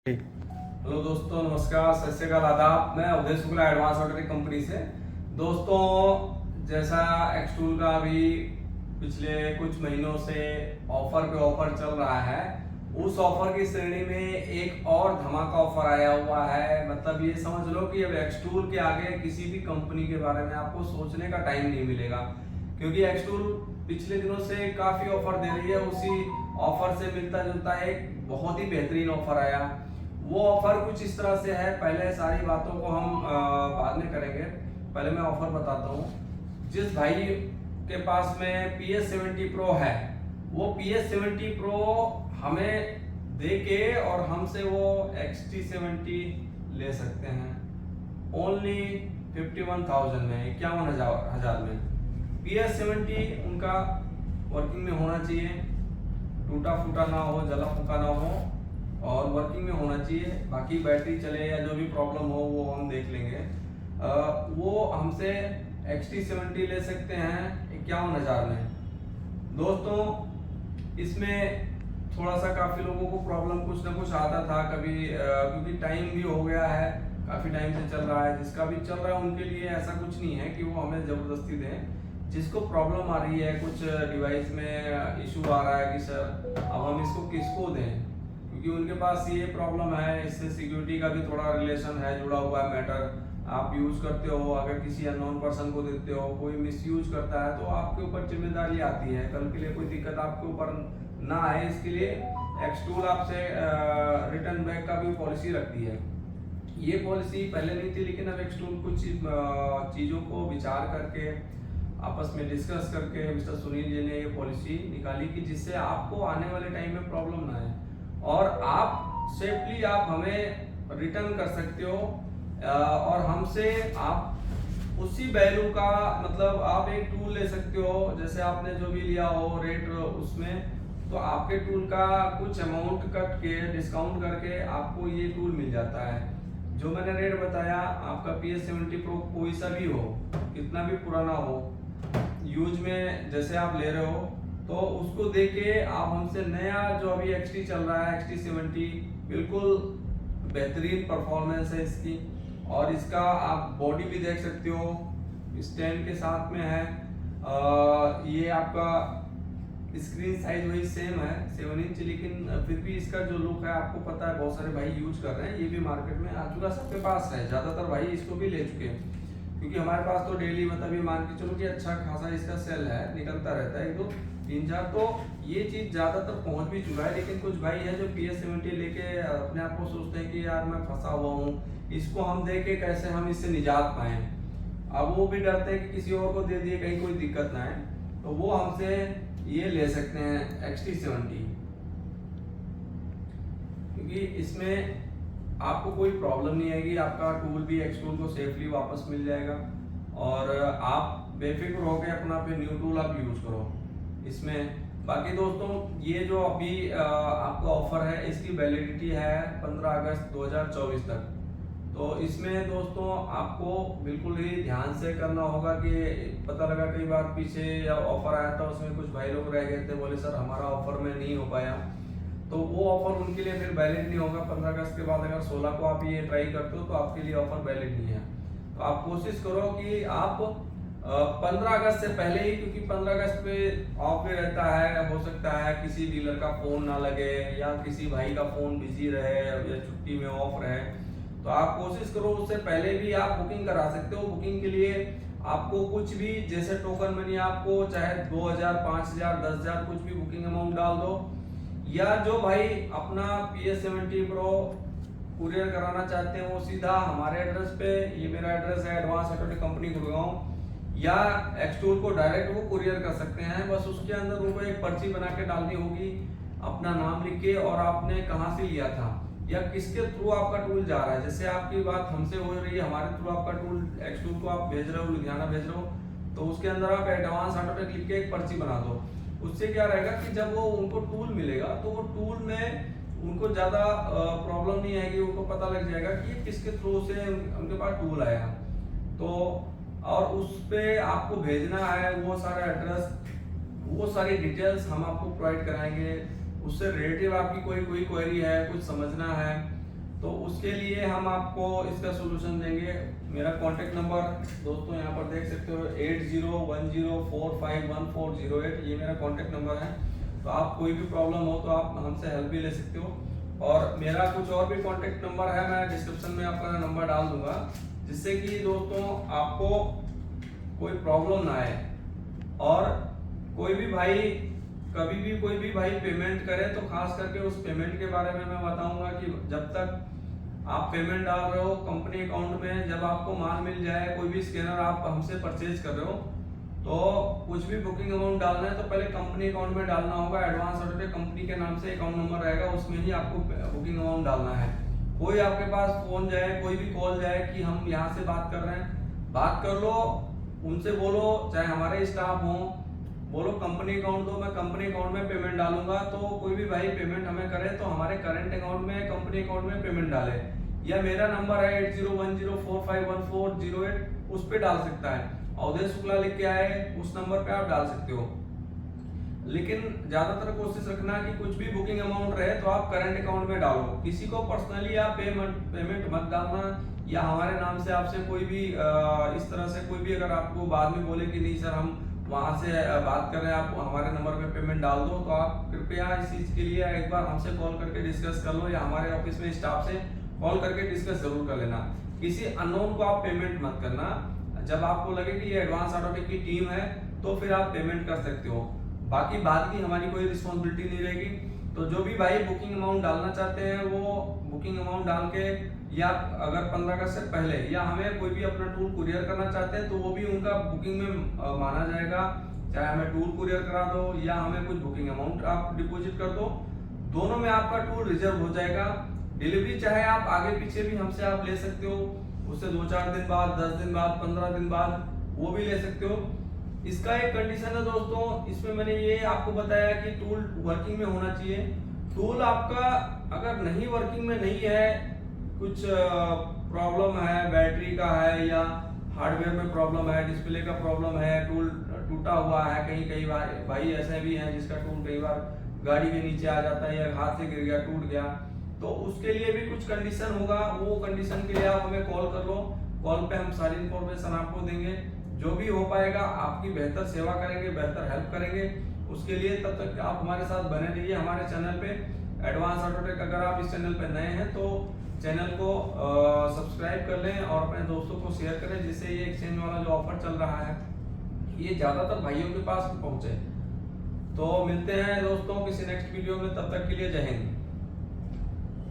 Hello दोस्तों, नमस्कार, सत श्री अकाल, आदाब। मैं Awadhesh Shukla advance auto company से। दोस्तों, जैसा एक्सटूल का अभी पिछले कुछ महीनों से ऑफर पे ऑफर चल रहा है, उस ऑफर की श्रेणी में एक और धमाका ऑफर आया हुआ है। मतलब ये समझ लो कि अब एक्सटूल के आगे किसी भी कंपनी के बारे में आपको सोचने का टाइम नहीं मिलेगा, क्योंकि एक्सटूल पिछले दिनों से काफी ऑफर दे रही है। उसी ऑफर से मिलता जुलता एक बहुत ही बेहतरीन ऑफर आया। वो ऑफर कुछ इस तरह से है, पहले सारी बातों को हम बाद में करेंगे। पहले मैं ऑफर बताता हूँ। जिस भाई के पास में PS70 Pro है, वो PS70 Pro हमें दे के और हमसे वो XT70 ले सकते हैं ओनली 51,000 में, 51,000 में। PS70 उनका वर्किंग में होना चाहिए, टूटा फूटा ना हो, जला फूका ना हो और वर्किंग में होना चाहिए। बाकी बैटरी चले या जो भी प्रॉब्लम हो वो हम देख लेंगे। वो हमसे XT70 ले सकते हैं 51,000 में। दोस्तों, इसमें थोड़ा सा काफ़ी लोगों को प्रॉब्लम कुछ ना कुछ आता था कभी, क्योंकि टाइम भी हो गया है, काफ़ी टाइम से चल रहा है। जिसका भी चल रहा है उनके लिए ऐसा कुछ नहीं है कि वो हमें ज़बरदस्ती दें। जिसको प्रॉब्लम आ रही है, कुछ डिवाइस में इशू आ रहा है कि सर अब हम इसको किसको दें, क्योंकि उनके पास ये प्रॉब्लम है, इससे सिक्योरिटी का भी थोड़ा रिलेशन है, जुड़ा हुआ है मैटर। आप यूज करते हो, अगर किसी अननोन पर्सन को देते हो, कोई मिसयूज करता है, तो आपके ऊपर जिम्मेदारी आती है। कल के लिए कोई दिक्कत आपके ऊपर ना आए, इसके लिए एक्सटूल आपसे रिटर्न बैक का भी पॉलिसी रखती है। ये पॉलिसी पहले नहीं थी, लेकिन अब एक्सटूल कुछ चीज़ों को विचार करके, आपस में डिस्कस करके मिस्टर सुनील जी ने ये पॉलिसी निकाली कि जिससे आपको आने वाले टाइम में प्रॉब्लम ना आए और आप सेफली आप हमें रिटर्न कर सकते हो। और हमसे आप उसी वैल्यू का, मतलब आप एक टूल ले सकते हो, जैसे आपने जो भी लिया हो रेट उसमें, तो आपके टूल का कुछ अमाउंट कट के डिस्काउंट करके आपको ये टूल मिल जाता है। जो मैंने रेट बताया, आपका PS70 Pro कोई सा भी हो, कितना भी पुराना हो, यूज में जैसे आप ले रहे हो, तो उसको देके आप हमसे नया जो अभी XT चल रहा है, XT70, बिल्कुल बेहतरीन परफॉर्मेंस है इसकी। और इसका आप बॉडी भी देख सकते हो, स्टैंड के साथ में है। ये आपका स्क्रीन साइज वही सेम है 7 इंच, लेकिन फिर भी इसका जो लुक है, आपको पता है बहुत सारे भाई यूज कर रहे हैं, ये भी मार्केट में आ चुका, सबके पास है, ज्यादातर भाई इसको भी ले चुके हैं। क्योंकि हमारे पास तो डेली, मतलब ये मान के चलो कि अच्छा खासा इसका सेल है, निकलता रहता है 1 2 3 4, तो ये चीज ज्यादातर पहुंच भी चुका है। लेकिन कुछ भाई है जो PS70 लेके अपने आप को सोचते हैं कि यार मैं फंसा हुआ हूँ, इसको हम दे के कैसे हम इससे निजात पाए। अब वो भी डरते हैं कि किसी और को दे दिए कहीं कोई दिक्कत ना है, तो वो हमसे ये ले सकते हैं XT70, क्योंकि इसमें आपको कोई प्रॉब्लम नहीं आएगी। आपका टूल भी एक्सटूल को सेफली वापस मिल जाएगा और आप बेफिक्र होकर अपना फिर न्यू टूल आप यूज करो इसमें। बाकी दोस्तों, ये जो अभी आपका ऑफर है, इसकी वैलिडिटी है 15 अगस्त 2024 तक। तो इसमें दोस्तों आपको बिल्कुल ही ध्यान से करना होगा कि पता लगा कई बार पीछे या ऑफर आया था, उसमें कुछ भाई लोग रह गए थे, बोले सर हमारा ऑफर में नहीं हो पाया, तो वो ऑफर उनके लिए फिर वैलिड नहीं होगा। 15 अगस्त के बाद अगर 16 को आप ये ट्राई करते हो तो आपके लिए ऑफर वैलिड नहीं है। तो आप कोशिश करो कि आप 15 अगस्त से पहले ही, क्योंकि 15 अगस्त पे ऑफ भी रहता है, हो सकता है किसी डीलर का फोन ना लगे या किसी भाई का फोन बिजी रहे या छुट्टी में ऑफ रहे, तो आप कोशिश करो उससे पहले भी आप बुकिंग करा सकते हो। बुकिंग के लिए आपको कुछ भी, जैसे टोकन मनी, आपको चाहे 2,000 5,000 10,000 कुछ भी बुकिंग अमाउंट डाल दो, या जो भाई अपना PS70 Pro कुरियर कराना चाहते हैं वो सीधा हमारे एड्रेस पे, ये मेरा एड्रेस है एडवांस ऑटो कंपनी गुड़गांव, या एक्सटूल को डायरेक्ट वो कुरियर कर सकते हैं। बस उसके अंदर उनको एक पर्ची बना के डालनी होगी, अपना नाम लिख के, और आपने कहाँ से लिया था या किसके थ्रू आपका टूल जा रहा है। जैसे आपकी बात हमसे हो रही है, हमारे थ्रू आपका टूल एक्सटूल को आप भेज रहे हो, लुधियाना भेज रहे हो, तो उसके अंदर आप एडवांस ऑटो लिख के एक पर्ची बना दो। उससे क्या रहेगा कि जब वो उनको टूल मिलेगा तो वो टूल में उनको ज्यादा प्रॉब्लम नहीं आएगी, उनको पता लग जाएगा कि किसके थ्रू से उनके पास टूल आया। तो और उस पे आपको भेजना है वो सारा एड्रेस, वो सारी डिटेल्स हम आपको प्रोवाइड कराएंगे। उससे रिलेटिव आपकी कोई क्वेरी है, कुछ समझना है, उसके लिए हम आपको इसका सोल्यूशन देंगे। मेरा कॉन्टेक्ट नंबर दोस्तों यहाँ पर देख सकते हो 8010451408, ये मेरा कॉन्टेक्ट नंबर है। तो आप कोई भी प्रॉब्लम हो तो आप हमसे हेल्प भी ले सकते हो। और मेरा कुछ और भी कॉन्टेक्ट नंबर है, मैं डिस्क्रिप्शन में आपका नंबर डाल दूंगा, जिससे कि दोस्तों आपको कोई प्रॉब्लम ना आए। और कोई भी भाई कभी भी कोई भी भाई पेमेंट करे तो खास करके उस पेमेंट के बारे में मैं बताऊंगा कि जब तक आप पेमेंट डाल रहे हो कंपनी अकाउंट में, जब आपको माल मिल जाए, कोई भी स्कैनर आप हमसे परचेज कर रहे हो, तो कुछ भी बुकिंग अमाउंट डालना है तो पहले कंपनी अकाउंट में डालना होगा। एडवांस ऑर्डर पे कंपनी के नाम से अकाउंट नंबर रहेगा, उसमें ही आपको बुकिंग अमाउंट डालना है। कोई आपके पास फोन जाए, कोई भी कॉल जाए कि हम यहाँ से बात कर रहे हैं, बात कर लो, उनसे बोलो, चाहे हमारे स्टाफ हो, बोलो कंपनी अकाउंट दो, मैं कंपनी अकाउंट में पेमेंट डालूंगा। तो कोई भी भाई पेमेंट हमें करे तो हमारे करंट अकाउंट में, कंपनी अकाउंट में पेमेंट डाले, या मेरा नंबर है 8010451408, उस पे डाल सकता है। अवधेश शुक्ला लिख के आए, उस नंबर पे आप डाल सकते हो। लेकिन ज्यादातर कोशिश रखना कि कुछ भी बुकिंग अमाउंट रहे तो आप करंट अकाउंट में डालो। किसी को पर्सनली आप पेमेंट मत डालना, या हमारे नाम से आपसे कोई भी इस तरह से कोई भी अगर आपको बाद में बोले कि नहीं सर हम वहां से बात कर रहे हैं, आप हमारे नंबर पे पेमेंट डाल दो, तो आप कृपया इस चीज के लिए एक बार हमसे कॉल करके डिस्कस कर लो, या हमारे ऑफिस में स्टाफ से कॉल करके डिस्कस जरूर कर लेना। किसी अननोन को आप पेमेंट मत करना। जब आपको लगे कि ये एडवांस ऑटोटेक की टीम है तो फिर आप पेमेंट कर सकते हो, बाकी बाद की हमारी कोई रिस्पॉन्सिबिलिटी नहीं रहेगी। तो जो भी भाई बुकिंग अमाउंट डालना चाहते हैं वो बुकिंग अमाउंट डाल के, या अगर 15 अगस्त से पहले या हमें कोई भी अपना टूर कुरियर करना चाहते हैं तो वो भी उनका बुकिंग में माना जाएगा। चाहे हमें टूर कुरियर करा दो या हमें कुछ बुकिंग अमाउंट आप डिपॉजिट कर दो, दोनों में आपका टूर रिजर्व हो जाएगा। डिलीवरी चाहे आप आगे पीछे भी हमसे आप ले सकते हो, उससे 2-4 दिन बाद, 10 दिन बाद, 15 दिन बाद वो भी ले सकते हो। इसका एक कंडीशन है दोस्तों, इसमें मैंने ये आपको बताया कि टूल वर्किंग में होना चाहिए। टूल आपका अगर नहीं वर्किंग में नहीं है, कुछ प्रॉब्लम है, बैटरी का है या हार्डवेयर में प्रॉब्लम है, डिस्प्ले का प्रॉब्लम है, टूल टूटा हुआ है, कई बार भाई ऐसे भी हैं जिसका टूल कई बार गाड़ी के नीचे आ जाता है या हाथ से गिर गया, टूट गया, तो उसके लिए भी कुछ कंडीशन होगा। वो कंडीशन के लिए आप हमें कॉल कर लो, कॉल पे हम सारी इंफॉर्मेशन आपको देंगे। जो भी हो पाएगा आपकी बेहतर सेवा करेंगे, बेहतर हेल्प करेंगे। उसके लिए तब तक आप हमारे साथ बने रहिए हमारे चैनल पे एडवांस ऑटोटेक। अगर आप इस चैनल पे नए हैं तो चैनल को सब्सक्राइब कर लें और अपने दोस्तों को शेयर करें, जिससे ये एक्सचेंज वाला जो ऑफर चल रहा है ये ज्यादातर भाइयों के पास पहुंचे। तो मिलते हैं दोस्तों किसी नेक्स्ट वीडियो में, तब तक के लिए जय हिंद।